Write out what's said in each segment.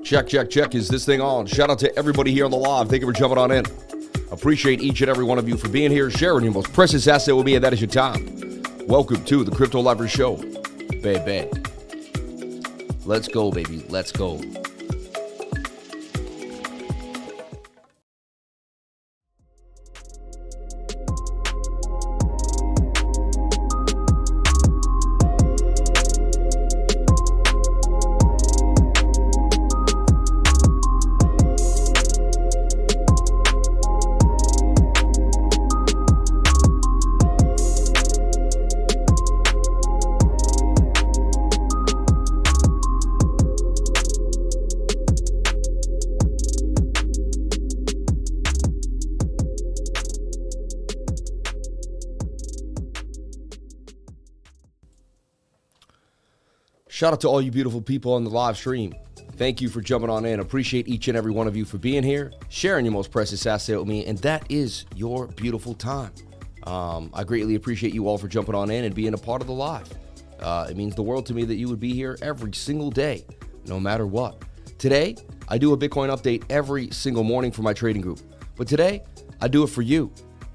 Check, check, check. Is this thing on? Shout out to everybody here on the live. Thank you for jumping on in. Appreciate each and every one of you for being here, sharing your most precious asset with me, and that is your time. Welcome to the Crypto Lifer Show, baby. Let's go, baby. Let's go. Shout out to all you beautiful people on the live stream. Thank you for jumping on in. Appreciate each and every one of you for being here, sharing your most precious asset with me, and that is your beautiful time. I greatly appreciate you all for jumping on in and being a part of the live. It means the world to me that you would be here every single day, no matter what. Today, I do a Bitcoin update every single morning for my trading group. But today, I do it for you,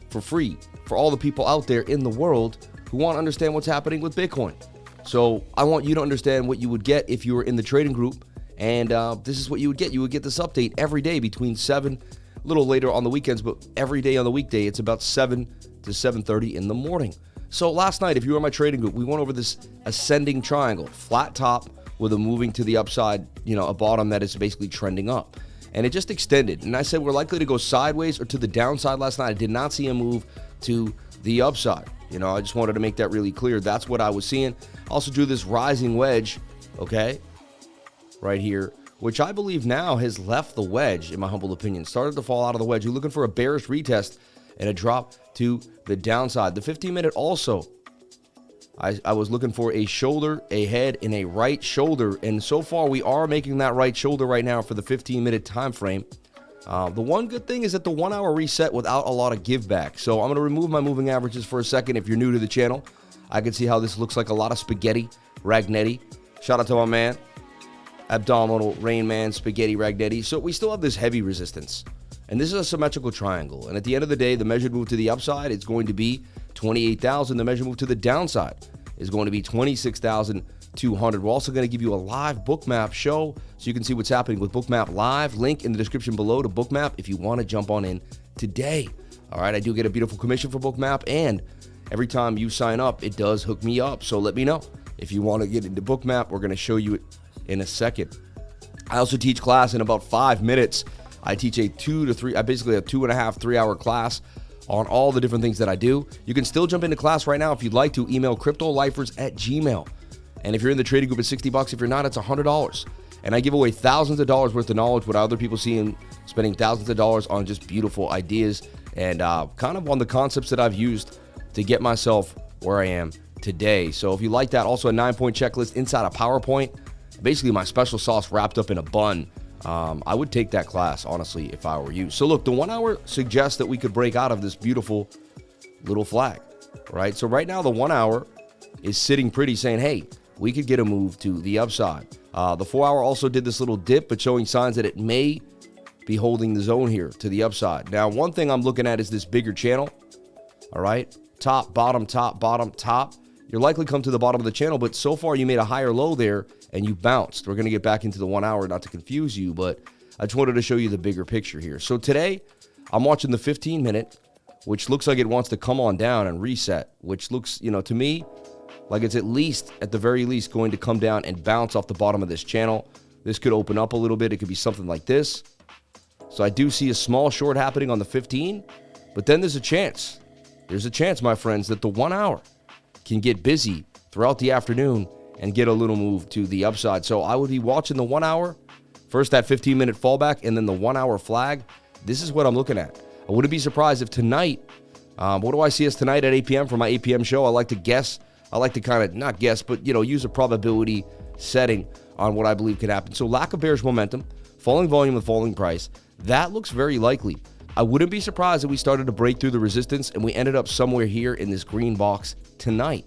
for free, for all the people out there in the world who want to understand what's happening with Bitcoin. So I want you to understand what you would get if you were in the trading group, and this is what you would get. You would get this update every day between 7, a little later on the weekends, but every day on the weekday, it's about 7 to 7:30 in the morning. So last night, if you were in my trading group, we went over this ascending triangle, flat top with a moving to the upside, a bottom that is basically trending up. And it just extended. And I said we're likely to go sideways or to the downside last night. I did not see a move to the upside. I just wanted to make that really clear. That's what I was seeing. Also drew this rising wedge, okay, right here, which I believe now has left the wedge, in my humble opinion. Started to fall out of the wedge. You're looking for a bearish retest and a drop to the downside. The 15-minute also, I was looking for a shoulder, a head, and a right shoulder. And so far, we are making that right shoulder right now for the 15-minute time frame. The one good thing is that the 1 hour reset without a lot of give back. So I'm going to remove my moving averages for a second. If you're new to the channel, I can see how this looks like a lot of spaghetti, Ragnetti. Shout out to my man, Abdominal Rain Man, Spaghetti Ragnetti. So we still have this heavy resistance. And this is a symmetrical triangle. And at the end of the day, the measured move to the upside is going to be 28,000. The measured move to the downside is going to be 26,200. We're also going to give you a live bookmap show so you can see what's happening with Bookmap Live. Link in the description below to Bookmap if you want to jump on in today. All right, I do get a beautiful commission for Bookmap, and every time you sign up, it does hook me up. So let me know if you want to get into Bookmap. We're going to show you it in a second. I also teach class in about 5 minutes. I teach a 2 to 3, basically a 2.5, 3 hour class on all the different things that I do. You can still jump into class right now if you'd like to. Email cryptolifers@gmail.com. And if you're in the trading group, it's $60. If you're not, it's $100. And I give away thousands of dollars worth of knowledge with other people seeing, spending thousands of dollars on just beautiful ideas and kind of on the concepts that I've used to get myself where I am today. So if you like that, also a 9-point checklist inside a PowerPoint, basically my special sauce wrapped up in a bun. I would take that class, honestly, if I were you. So look, the 1 hour suggests that we could break out of this beautiful little flag, right? So right now, the 1 hour is sitting pretty, saying, hey, we could get a move to the upside. The 4 hour also did this little dip, but showing signs that it may be holding the zone here to the upside. Now, one thing I'm looking at is this bigger channel, all right? Top, bottom, top, bottom, top. You're likely come to the bottom of the channel, but so far you made a higher low there and you bounced. We're going to get back into the 1 hour, not to confuse you, but I just wanted to show you the bigger picture here. So today, I'm watching the 15-minute, which looks like it wants to come on down and reset, which looks, to me, like it's at the very least, going to come down and bounce off the bottom of this channel. This could open up a little bit. It could be something like this. So I do see a small short happening on the 15, but then there's a chance. There's a chance, my friends, that the 1 hour can get busy throughout the afternoon and get a little move to the upside. So I would be watching the 1 hour, first that 15-minute fallback, and then the 1 hour flag. This is what I'm looking at. I wouldn't be surprised if tonight, what do I see as tonight at 8 p.m. for my 8 p.m. show? I like to guess. I like to kind of, not guess, but, use a probability setting on what I believe could happen. So lack of bearish momentum, falling volume with falling price, that looks very likely. I wouldn't be surprised if we started to break through the resistance and we ended up somewhere here in this green box tonight.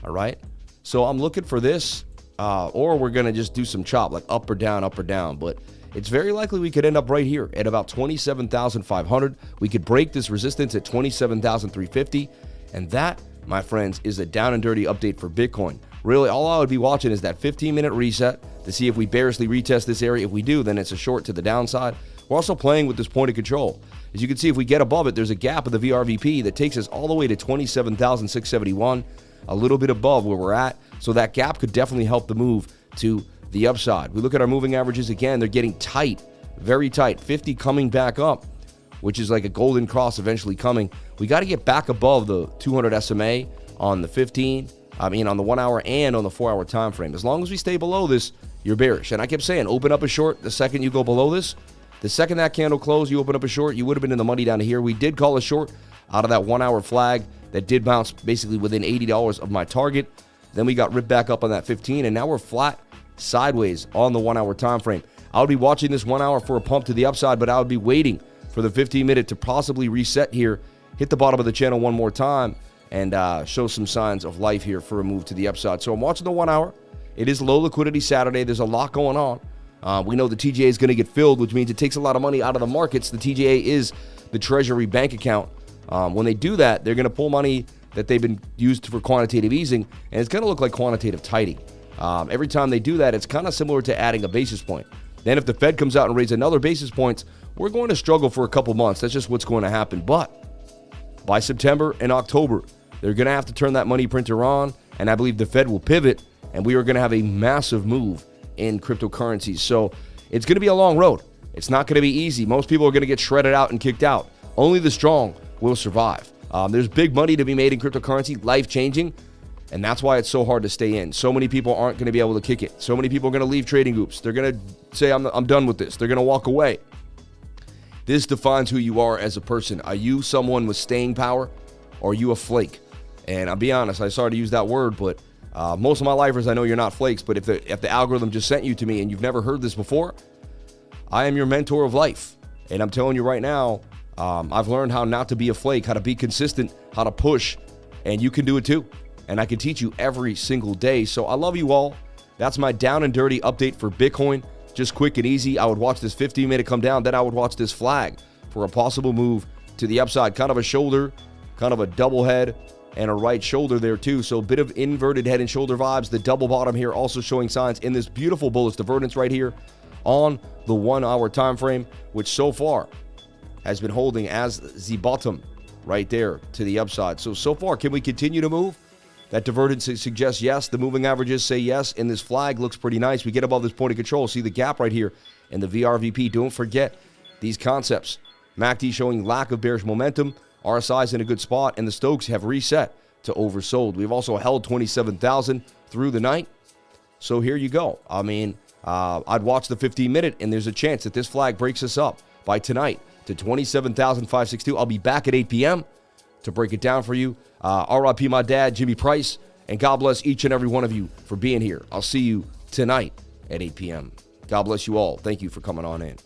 All right. So I'm looking for this or we're going to just do some chop, like up or down, but it's very likely we could end up right here at about 27,500. We could break this resistance at 27,350, and that, my friends, is a down and dirty update for Bitcoin. Really, all I would be watching is that 15-minute reset to see if we bearishly retest this area. If we do, then it's a short to the downside. We're also playing with this point of control. As you can see, if we get above it, there's a gap of the VRVP that takes us all the way to 27,671, a little bit above where we're at. So that gap could definitely help the move to the upside. We look at our moving averages again. They're getting tight, very tight. 50 coming back up, which is like a golden cross eventually coming. We got to get back above the 200 SMA on the 15, on the 1 hour and on the 4 hour time frame. As long as we stay below this, you're bearish. And I kept saying, open up a short the second you go below this. The second that candle closed, you open up a short, you would have been in the money down here. We did call a short out of that 1 hour flag that did bounce basically within $80 of my target. Then we got ripped back up on that 15, and now we're flat sideways on the 1 hour time frame. I would be watching this 1 hour for a pump to the upside, but I would be waiting for the 15-minute to possibly reset here, hit the bottom of the channel one more time, and show some signs of life here for a move to the upside. So I'm watching the 1 hour. It is low liquidity Saturday. There's a lot going on. We know the TGA is going to get filled, which means it takes a lot of money out of the markets. The TGA is the Treasury bank account. When they do that, they're going to pull money that they've been used for quantitative easing, and it's going to look like quantitative tightening. Every time they do that, it's kind of similar to adding a basis point. Then if the Fed comes out and raises another basis points, we're going to struggle for a couple months. That's just what's going to happen. But by September and October, they're going to have to turn that money printer on, and I believe the Fed will pivot, and we are going to have a massive move in cryptocurrencies. So it's going to be a long road. It's not going to be easy. Most people are going to get shredded out and kicked out. Only the strong will survive. There's big money to be made in cryptocurrency, life-changing, and that's why it's so hard to stay in. So many people aren't going to be able to kick it. So many people are going to leave trading groups. They're going to say, I'm done with this. They're going to walk away. This defines who you are as a person. Are you someone with staying power, or are you a flake? And I'll be honest, I'm sorry to use that word, but most of my lifers, I know you're not flakes, but if the algorithm just sent you to me and you've never heard this before, I am your mentor of life. And I'm telling you right now, I've learned how not to be a flake, how to be consistent, how to push, and you can do it too. And I can teach you every single day. So I love you all. That's my down and dirty update for Bitcoin. Just quick and easy. I would watch this 15-minute come down, then I would watch this flag for a possible move to the upside. Kind of a shoulder, kind of a double head, and a right shoulder there too. So a bit of inverted head and shoulder vibes. The double bottom here also showing signs in this beautiful bullish divergence right here on the 1 hour time frame, which so far has been holding as the bottom right there to the upside. So far, can we continue to move? That divergence suggests yes. The moving averages say yes, and this flag looks pretty nice. We get above this point of control. See the gap right here in the VRVP. Don't forget these concepts. MACD showing lack of bearish momentum. RSI is in a good spot, and the Stokes have reset to oversold. We've also held 27,000 through the night. So here you go. I'd watch the 15-minute, and there's a chance that this flag breaks us up by tonight to 27,562. I'll be back at 8 p.m. to break it down for you. RIP my dad, Jimmy Price, and God bless each and every one of you for being here. I'll see you tonight at 8 p.m. God bless you all. Thank you for coming on in.